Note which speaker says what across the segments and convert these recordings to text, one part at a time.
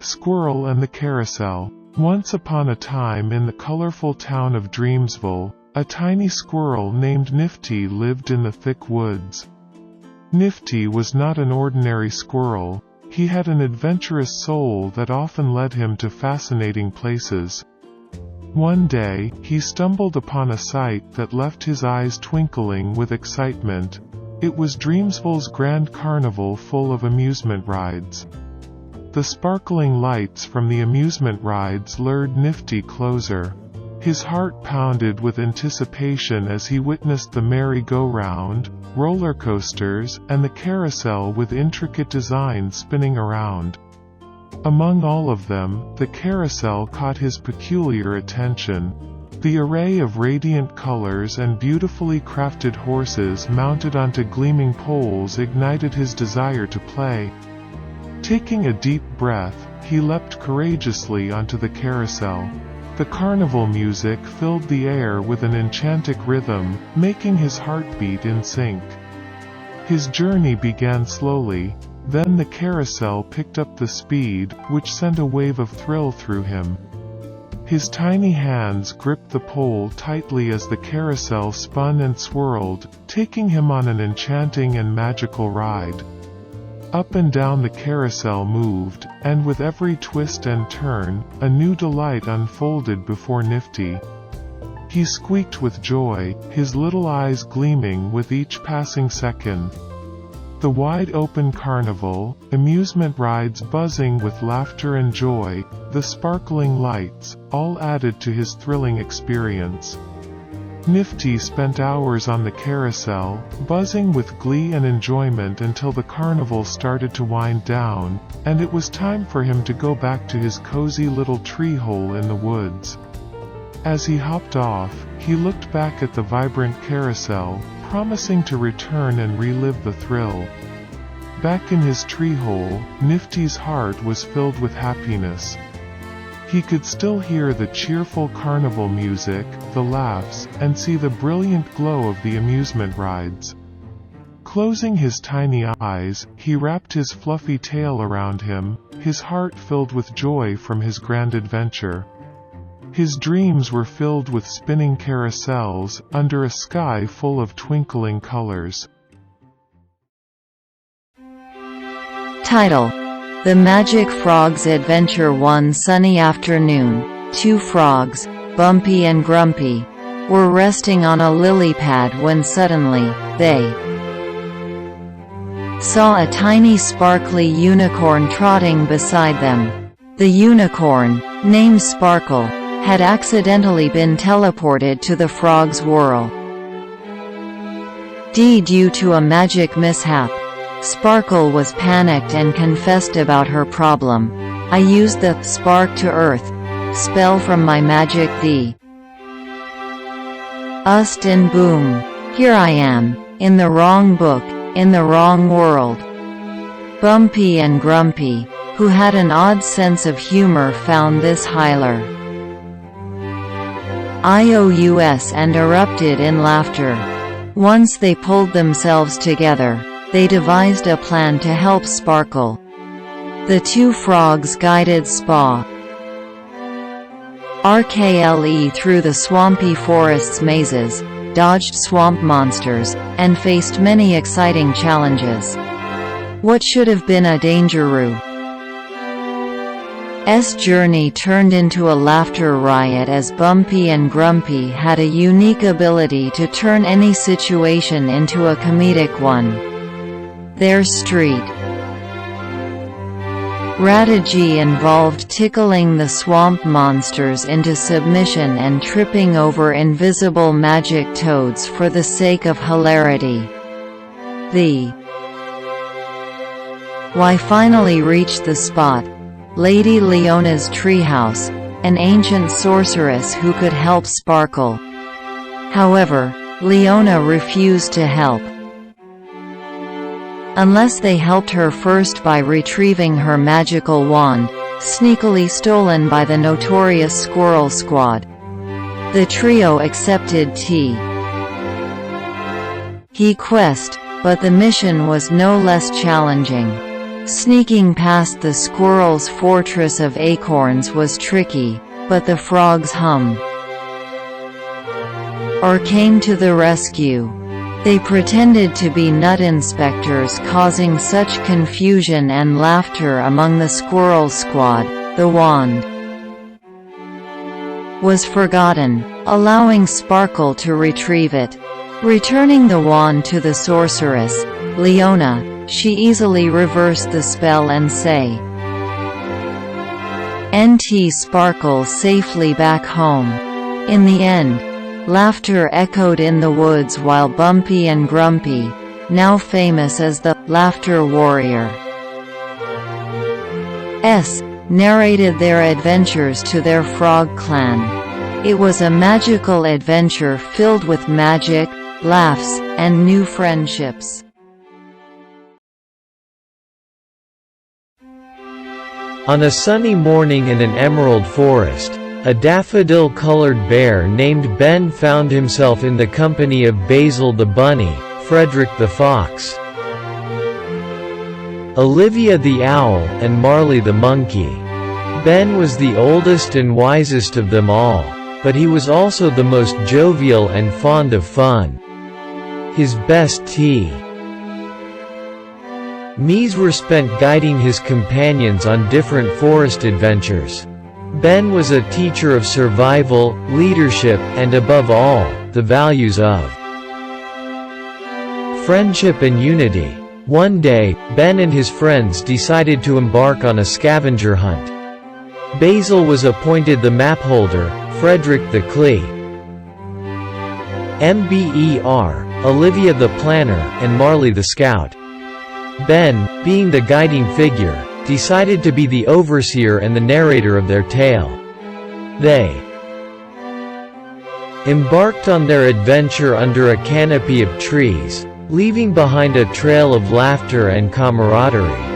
Speaker 1: Squirrel and the Carousel. Once upon a time in the colorful town of Dreamsville, a tiny squirrel named Nifty lived in the thick woods. Nifty was not an ordinary squirrel. He had an adventurous soul that often led him to fascinating places. One day, he stumbled upon a sight that left his eyes twinkling with excitement. It was Dreamsville's Grand Carnival full of amusement rides. The sparkling lights from the amusement rides lured Nifty closer. His heart pounded with anticipation as he witnessed the merry-go-round, roller coasters, and the carousel with intricate designs spinning around. Among all of them, the carousel caught his peculiar attention. The array of radiant colors and beautifully crafted horses mounted onto gleaming poles ignited his desire to play. Taking a deep breath, he leapt courageously onto the carousel. The carnival music filled the air with an enchanting rhythm, making his heart beat in sync. His journey began slowly, then the carousel picked up the speed, which sent a wave of thrill through him. His tiny hands gripped the pole tightly as the carousel spun and swirled, taking him on an enchanting and magical ride. Up and down the carousel moved, and with every twist and turn, a new delight unfolded before Nifty. He squeaked with joy, his little eyes gleaming with each passing second. The wide-open carnival, amusement rides buzzing with laughter and joy, the sparkling lights, all added to his thrilling experience. Nifty spent hours on the carousel, buzzing with glee and enjoyment until the carnival started to wind down, and it was time for him to go back to his cozy little tree hole in the woods. As he hopped off, he looked back at the vibrant carousel, promising to return and relive the thrill. Back in his tree hole, Nifty's heart was filled with happiness. He could still hear the cheerful carnival music, the laughs, and see the brilliant glow of the amusement rides. Closing his tiny eyes, he wrapped his fluffy tail around him, his heart filled with joy from his grand adventure. His dreams were filled with spinning carousels, under a sky full of twinkling colors.
Speaker 2: Title: The Magic Frog's Adventure. One sunny afternoon, two frogs, Bumpy and Grumpy, were resting on a lily pad when suddenly, they saw a tiny sparkly unicorn trotting beside them. The unicorn, named Sparkle, had accidentally been teleported to the frog's world. Due to a magic mishap, Sparkle was panicked and confessed about her problem. I used the spark to earth spell from my magic the Ust and boom. Here I am, in the wrong book, in the wrong world. Bumpy and Grumpy, who had an odd sense of humor, found this hilarious and erupted in laughter. Once they pulled themselves together, they devised a plan to help Sparkle. The two frogs guided Sparkle through the swampy forest's mazes, dodged swamp monsters, and faced many exciting challenges. What should have been a dangerous journey turned into a laughter riot as Bumpy and Grumpy had a unique ability to turn any situation into a comedic one. Their street strategy involved tickling the swamp monsters into submission and tripping over invisible magic toads for the sake of hilarity. The Y finally reached the spot, Lady Leona's treehouse, an ancient sorceress who could help Sparkle. However, Leona refused to help unless they helped her first by retrieving her magical wand, sneakily stolen by the notorious Squirrel Squad. The trio accepted T. He quest, but the mission was no less challenging. Sneaking past the squirrel's fortress of acorns was tricky, but the frogs hummed or came to the rescue. They pretended to be nut inspectors, causing such confusion and laughter among the squirrel squad. The wand was forgotten, allowing Sparkle to retrieve it. Returning the wand to the sorceress, Leona, she easily reversed the spell and NT Sparkle safely back home. In the end, laughter echoed in the woods while Bumpy and Grumpy, now famous as the Laughter Warrior, narrated their adventures to their frog clan. It was a magical adventure filled with magic, laughs, and new friendships.
Speaker 3: On a sunny morning in an emerald forest, a daffodil-colored bear named Ben found himself in the company of Basil the bunny, Frederick the fox, Olivia the owl, and Marley the monkey. Ben was the oldest and wisest of them all, but he was also the most jovial and fond of fun. His best me's were spent guiding his companions on different forest adventures. Ben was a teacher of survival, leadership, and above all, the values of friendship and unity. One day, Ben and his friends decided to embark on a scavenger hunt. Basil was appointed the map holder, Frederick the MBER, Olivia the planner, and Marley the scout. Ben, being the guiding figure, decided to be the overseer and the narrator of their tale. They embarked on their adventure under a canopy of trees, leaving behind a trail of laughter and camaraderie.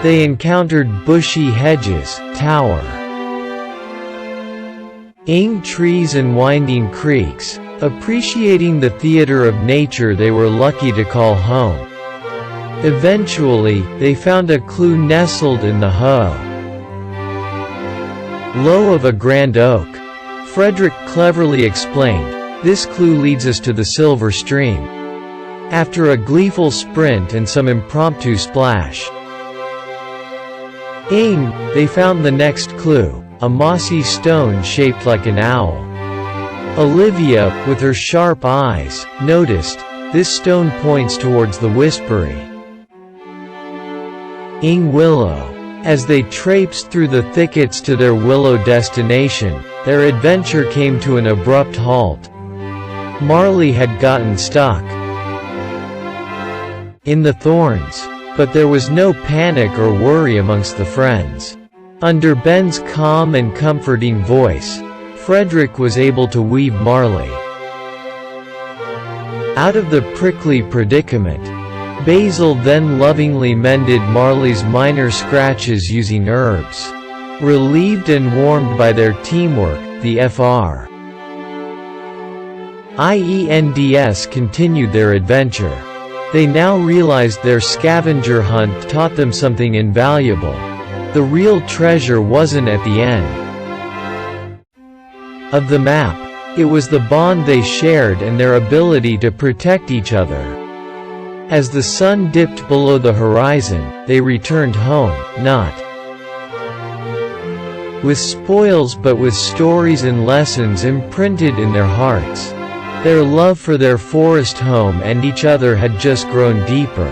Speaker 3: They encountered bushy hedges, towering trees and winding creeks. Appreciating the theater of nature they were lucky to call home. Eventually, they found a clue nestled in the low of a grand oak. Frederick cleverly explained, "This clue leads us to the silver stream." After a gleeful sprint and some impromptu splash, they found the next clue, a mossy stone shaped like an owl. Olivia, with her sharp eyes, noticed, "This stone points towards the whispery willow." As they traipsed through the thickets to their willow destination, their adventure came to an abrupt halt. Marley had gotten stuck in the thorns, but there was no panic or worry amongst the friends. Under Ben's calm and comforting voice, Frederick was able to weave Marley out of the prickly predicament. Basil then lovingly mended Marley's minor scratches using herbs. Relieved and warmed by their teamwork, the friends continued their adventure. They now realized their scavenger hunt taught them something invaluable. The real treasure wasn't at the end of the map. It was the bond they shared and their ability to protect each other. As the sun dipped below the horizon, they returned home, not with spoils but with stories and lessons imprinted in their hearts. Their love for their forest home and each other had just grown deeper.